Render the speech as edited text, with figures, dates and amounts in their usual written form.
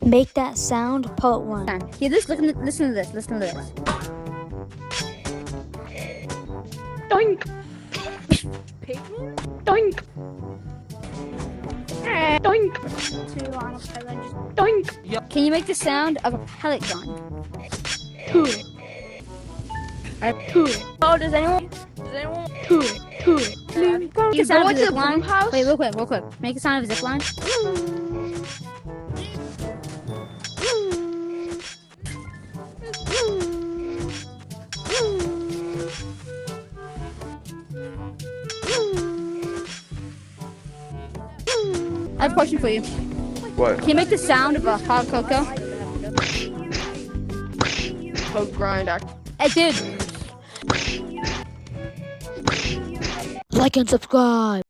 Make that sound, pt.1. Hear this? Listen to this. Listen to this. Doink. Pigman? Doink. Doink. Doink. Can you make the sound of a pellet gun? Two. Two. Oh, does anyone? Two. Make the You sound go of a to zip the line. blue house? Wait, real quick. Make the sound of a zip line. I have a question for you. What? Can you make the sound of a hot cocoa? Coke grind. It did. Like and subscribe.